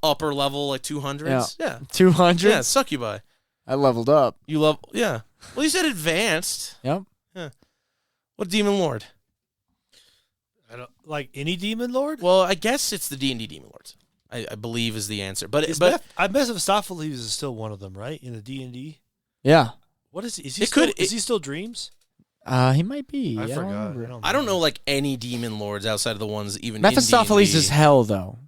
upper level, like 200s? Yeah. 200? Yeah, succubi. I leveled up. Yeah. Well, you said advanced. Yep. Yeah. What demon lord? I don't like any demon lord. Well, I guess it's the D&D demon lords. I believe is the answer. But I Mephistopheles is still one of them, right? In the D&D. Yeah. What is he? Is he still Dreams? He might be. I forgot. I don't know like any demon lords outside of the ones even Mephistopheles in is hell, though.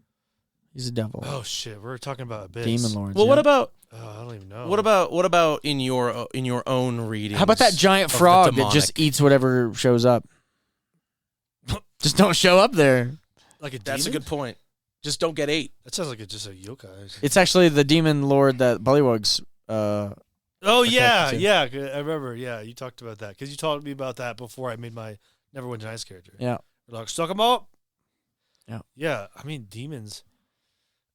He's a devil. Oh shit, we're talking about Abyss. Demon lords. Well, yeah. what about I don't even know. what about in your own reading? How about that giant frog that just eats whatever shows up? Just don't show up there. Like a demon? That's a good point. Just don't get ate. That sounds like just a yokai. It's actually the demon lord that Bullywugs. Oh yeah, too. yeah. I remember. Yeah, you talked about that because you talked to me about that before I made my Neverwinter Nights character. Yeah. We're like, suck them up. Yeah. Yeah. I mean, demons.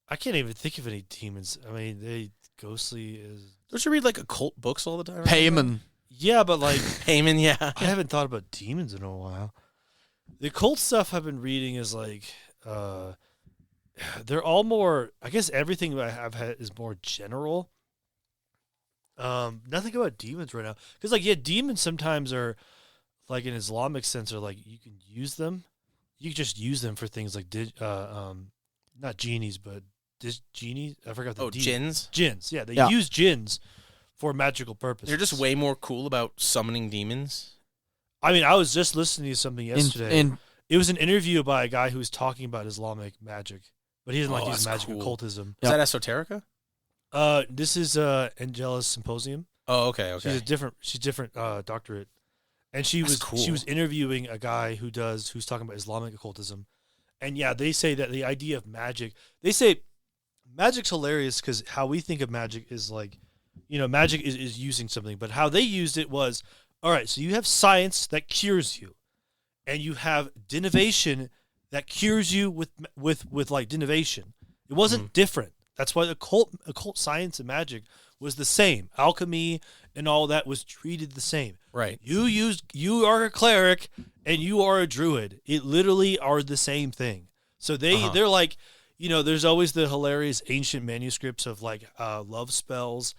I can't even think of any demons. I mean, ghostly is. Don't you read like occult books all the time? Payman. Yeah, but like Payman, yeah. I haven't thought about demons in a while. The occult stuff I've been reading is like, they're all more. I guess everything I've had is more general. Nothing about demons right now, because like demons sometimes are like in Islamic sense are like you can use them. You can just use them for things like not genies, but genies. I forgot the jinns. Jinns, yeah, they use jinns for magical purposes. They're just way more cool about summoning demons. I mean, I was just listening to something yesterday. It was an interview by a guy who was talking about Islamic magic, but he doesn't like to use magic occultism. Is that esoterica? This is Angela's Symposium. Oh, okay. She's different doctorate, and she was interviewing a guy who's talking about Islamic occultism, and yeah, they say that the idea of magic. They say magic's hilarious because how we think of magic is like, magic is using something, but how they used it was, all right, so you have science that cures you, and you have dinovation that cures you with like dinovation. It wasn't different. That's why occult science and magic was the same. Alchemy and all that was treated the same. Right. You are a cleric and you are a druid. It literally are the same thing. So they're like, there's always the hilarious ancient manuscripts of like love spells.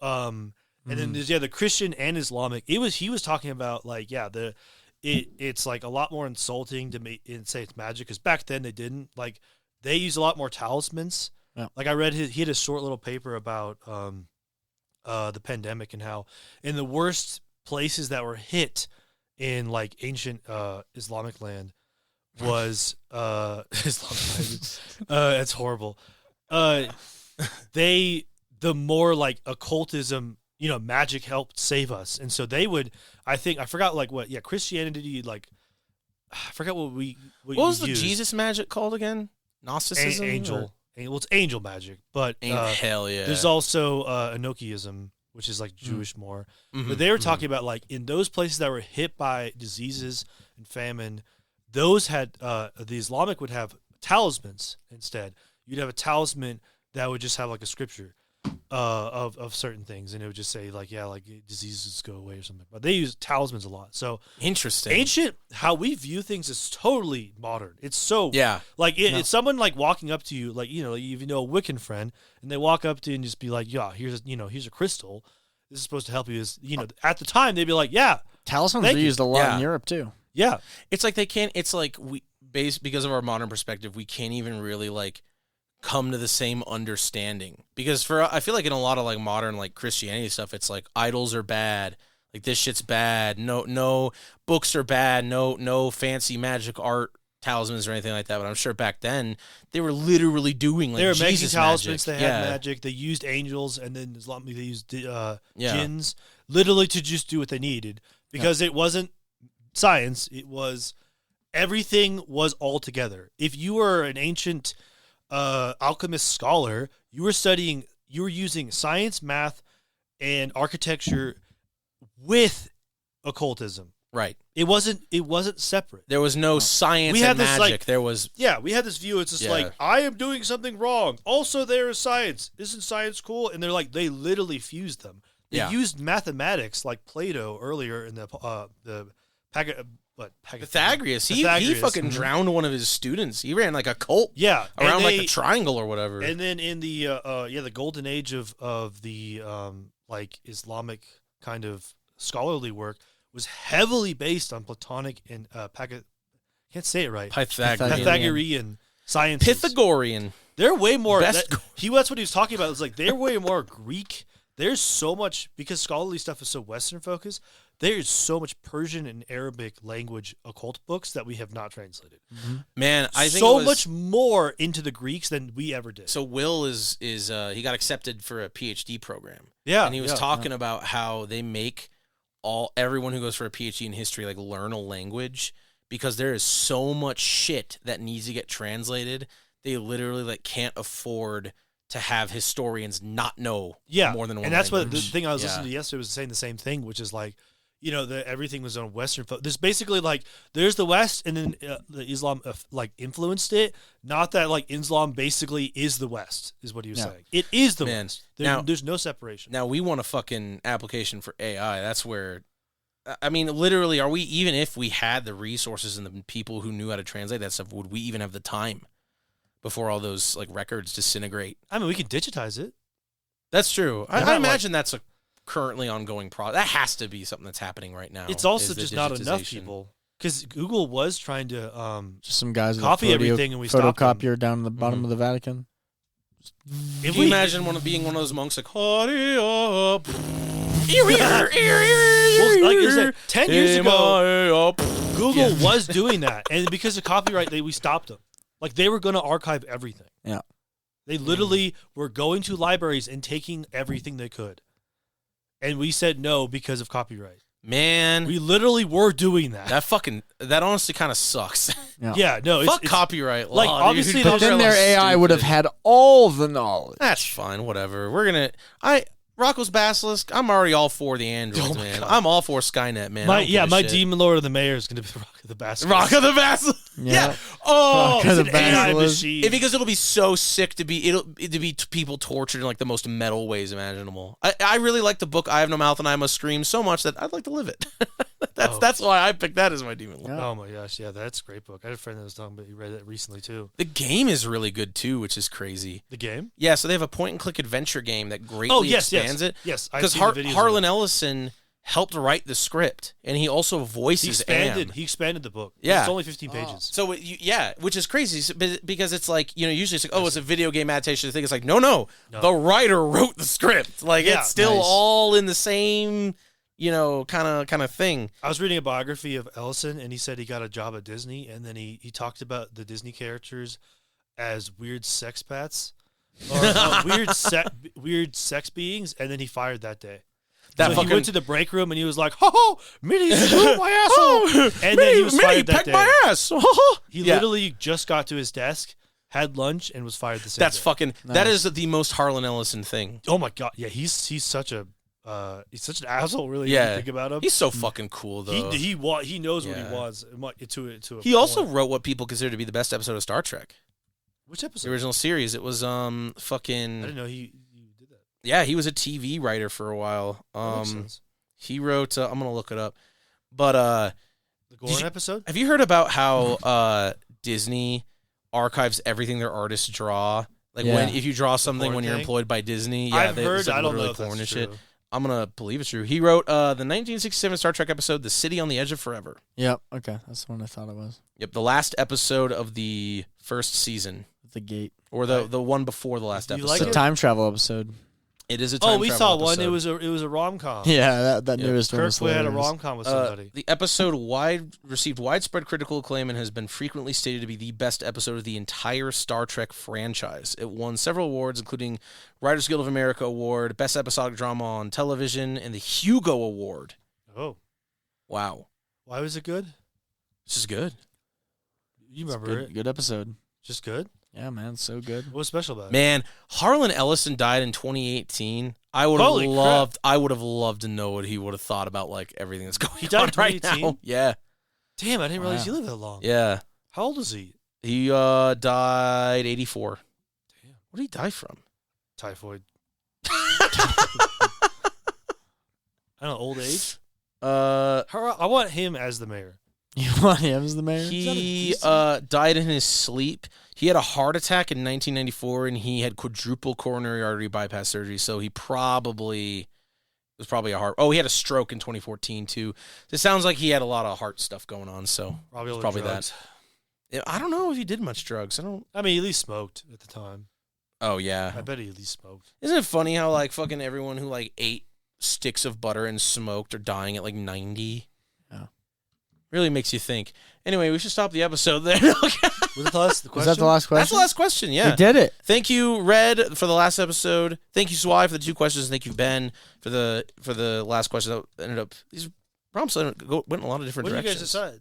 And then there's the Christian and Islamic. He was talking about like it's like a lot more insulting to say it's magic, because back then they didn't. Like they use a lot more talismans. Yeah. Like I read he had a short little paper about the pandemic and how in the worst places that were hit in like ancient Islamic land was Islamic land. It's horrible. The more like occultism, magic helped save us, and so they would. I forgot like what. Yeah, Christianity like. I forgot what was the Jesus magic called again? Gnosticism. Angel. Well, it's angel magic, but hell yeah. There's also Enochiism, which is like Jewish more. But they were talking about like in those places that were hit by diseases and famine, those had the Islamic would have talismans instead. You'd have a talisman that would just have like a scripture of certain things, and it would just say like diseases go away or something. But they use talismans a lot. So interesting. Ancient, how we view things is totally modern. It's so like it's someone like walking up to you, like if you know a Wiccan friend, and they walk up to you and just be like, here's a crystal. This is supposed to help you. At the time they'd be like, talismans are used a lot in Europe too. Yeah, it's like they can't. It's like because of our modern perspective, we can't even really like come to the same understanding, because I feel like in a lot of like modern like Christianity stuff, it's like idols are bad, like this shit's bad, no books are bad, no fancy magic art talismans or anything like that. But I'm sure back then they were literally doing like they were Jesus making talismans. magic. They had magic. They used angels, and then Islamic they used jinns, literally to just do what they needed, because it wasn't science. It was everything was all together. If you were an ancient alchemist scholar, you were using science, math, and architecture with occultism. Right. It wasn't separate. There was no science and magic. There was we had this view. It's just like, I am doing something wrong. Also, there is science. Isn't science cool? And they're like, they literally fused them. They used mathematics like Plato earlier in the Pythagoras. He fucking drowned one of his students. He ran like a cult. Yeah, around like the triangle or whatever. And then in the the golden age of the like Islamic kind of scholarly work was heavily based on Platonic and can't say it right. Pythagorean science. Pythagorean. They're way more. That's what he was talking about. It's like they're way more Greek. There's so much, because scholarly stuff is so Western focused. There's so much Persian and Arabic language occult books that we have not translated. Mm-hmm. Man, I think so much more into the Greeks than we ever did. So Will is he got accepted for a PhD program. Yeah, and he was talking about how they make everyone who goes for a PhD in history like learn a language, because there is so much shit that needs to get translated. They literally like can't afford to have historians not know more than one. And that's language. what the thing I was listening to yesterday was saying the same thing, which is like, that everything was on Western. There's basically like there's the West, and then the Islam like influenced it. Not that like Islam basically is the West, is what he was saying. It is the West. There's no separation. Now we want a fucking application for AI. That's where, I mean, literally, are we, even if we had the resources and the people who knew how to translate that stuff, would we even have the time before all those like records disintegrate? I mean, we can digitize it. That's true. I imagine that's a currently ongoing process. That has to be something that's happening right now. It's also just not enough people, because Google was trying to just some guys with copy everything, and we stopped them. photocopier down in the bottom of the Vatican. Can you imagine being one of those monks like, hurry up. Well, like I said, 10 years ago, Google was doing that, and because of copyright, we stopped them. Like, they were going to archive everything. Yeah. They literally were going to libraries and taking everything they could. And we said no because of copyright. Man. We literally were doing that. That honestly kind of sucks. Yeah, no. Fuck copyright law. Like, obviously, but then their AI would have had all the knowledge. That's fine, whatever. Rocco's Basilisk, I'm already all for the androids, man. God. I'm all for Skynet, man. My Demon Lord of the Mayor is going to be Rock of the Basilisk. Rock of the Basilisk. Yeah. Oh, Rock of the it's an AI Basilisk. machine. Because it'll be so sick to be people tortured in like the most metal ways imaginable. I really like the book I Have No Mouth and I Must Scream so much that I'd like to live it. That's why I picked that as my Demon Lord. Oh my gosh, yeah, that's a great book. I had a friend that was talking about, he read it recently too. The game is really good too, which is crazy. The game? Yeah, so they have a point-and-click adventure game that greatly expands it. Yes, because Harlan Ellison helped write the script, and he also voices Am. He expanded the book. Yeah. It's only 15 pages. So, which is crazy, because it's like, usually it's like, oh, it's a video game adaptation. I think it's like, no. The writer wrote the script. Like, it's still all in the same, kind of thing. I was reading a biography of Ellison, and he said he got a job at Disney, and then he talked about the Disney characters as weird sex pats, or weird sex beings, and then he fired that day. He went to the break room and he was like, "Ho, Minnie blew my asshole," and then he was fired that day. My ass. He literally just got to his desk, had lunch, and was fired the same day. That is the most Harlan Ellison thing. Oh my god, yeah, he's such an asshole. Really, if you think about him. He's so fucking cool though. He knows what he wants. He also wrote what people consider to be the best episode of Star Trek. Which episode? The original series. It was fucking. I didn't know he did that. Yeah, he was a TV writer for a while. That makes sense. He wrote. I'm gonna look it up, but the Goran episode. Have you heard about how Disney archives everything their artists draw? Like if you draw something when you're employed by Disney, I've heard. I don't know if that's that's true. true. I'm gonna believe it's true. He wrote the 1967 Star Trek episode, "The City on the Edge of Forever." Yep. Okay, that's the one I thought it was. Yep, the last episode of the first season, The Gate, or the one before the last episode. It's a time travel episode. It is a time travel saw one. episode. It was a rom-com. Yeah, that newest one Kirk was had a hilarious. rom-com with somebody. The episode received widespread critical acclaim and has been frequently stated to be the best episode of the entire Star Trek franchise. It won several awards, including Writers Guild of America Award, Best Episodic Drama on Television, and the Hugo Award. Oh. Wow. Why was it good? This is good. You remember it. Good episode. Just good? Yeah, man, so good. What was special about it? Man, Harlan Ellison died in 2018. I would have loved to know what he would have thought about like everything that's going He died on in right 2018? now. Yeah. Damn, I didn't realize you lived that long. Yeah. How old is he? He died 84. Damn. What did he die from? Typhoid. I don't know, old age? I want him as the mayor. You want him as the mayor? He died in his sleep. He had a heart attack in 1994, and he had quadruple coronary artery bypass surgery. So he probably a heart. Oh, he had a stroke in 2014 too. It sounds like he had a lot of heart stuff going on. So probably that. I don't know if he did much drugs. I mean, he at least smoked at the time. Oh yeah, I bet he at least smoked. Isn't it funny how like fucking everyone who like ate sticks of butter and smoked are dying at like 90? Yeah. Really makes you think. Anyway, we should stop the episode there. Was that the last question? Was that the last question? That's the last question, yeah. We did it. Thank you, Red, for the last episode. Thank you, Swy, for the 2 questions. Thank you, Ben, for the last question that ended up... These prompts went in a lot of different What did you directions. guys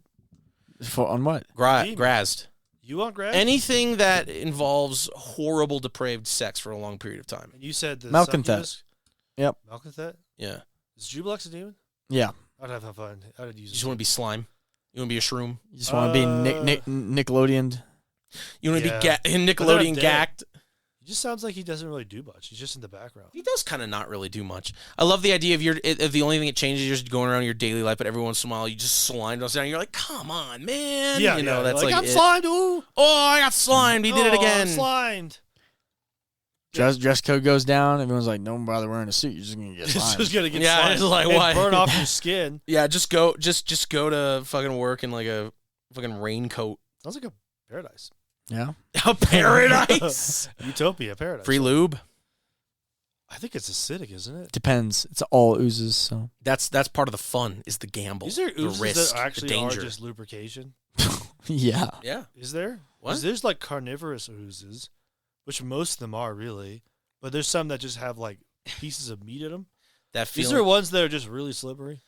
decide? On what? Grazed. You want Graz? Anything that involves horrible, depraved sex for a long period of time. And you said the Malconthet. succubus? Yep. Malconthet? Yeah. Is Jubilex a demon? Yeah. I'd have fun. I'd use. You just want to be slime. You want to be a shroom. You just want to be Nickelodeon. You want to Yeah. be Nickelodeon gacked. He just sounds like he doesn't really do much. He's just in the background. He does kind of not really do much. I love the idea of the only thing that changes, you're just going around your daily life, but every once in a while you just slime us down. You're like, come on, man. Yeah, you know, that's like I'm it. slimed. Ooh. Oh, I got slimed. He did it again. I'm slimed. Dress code goes down. Everyone's like, don't bother wearing a suit. You're just gonna get It's slimed. just gonna get Yeah, slimed it's like, and why? burn off your skin. Yeah, just go to fucking work in like a fucking raincoat. Sounds like a paradise. Yeah. A paradise. Utopia, paradise. Free lube. I think it's acidic, isn't it? Depends. It's all oozes. So That's part of the fun, is the gamble, Is there the oozes risk, that actually the are danger. just lubrication? yeah. Yeah. Is there? What? 'Cause there's like carnivorous oozes, which most of them are really, but there's some that just have like pieces of meat in them. That These feeling. are ones that are just really slippery.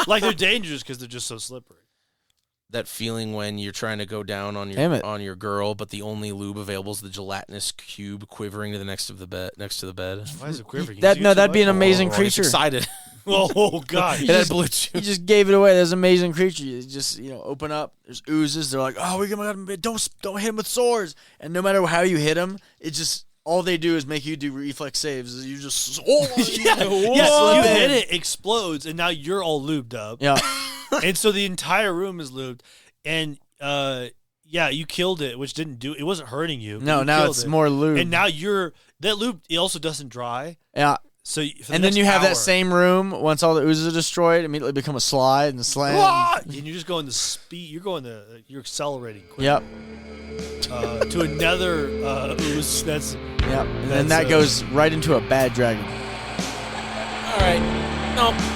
Like they're dangerous because they're just so slippery. That feeling when you're trying to go down on Damn it. your girl, but the only lube available is the gelatinous cube quivering to the next to the bed. Why is it quivering? That'd be an amazing Oh, he's creature. excited. Oh God! It had blue chew. You just gave it away. There's an amazing creature. You just open up. There's oozes. They're like, oh, we're gonna don't hit him with swords. And no matter how you hit him, it just all they do is make you do reflex saves. You just Yeah, you hit it, explodes, and now you're all lubed up. Yeah. And so the entire room is lubed, and you killed it, which didn't do. It wasn't hurting you. No, you now killed it's it. more lube. And now that lube. It also doesn't dry. Yeah. So And then you have that same room. Once all the oozes are destroyed, immediately become a slide and slam. and you're just going to speed. You're accelerating quick. Yep. To another ooze. That's Yep. And then that goes right into a bad dragon. All right. No.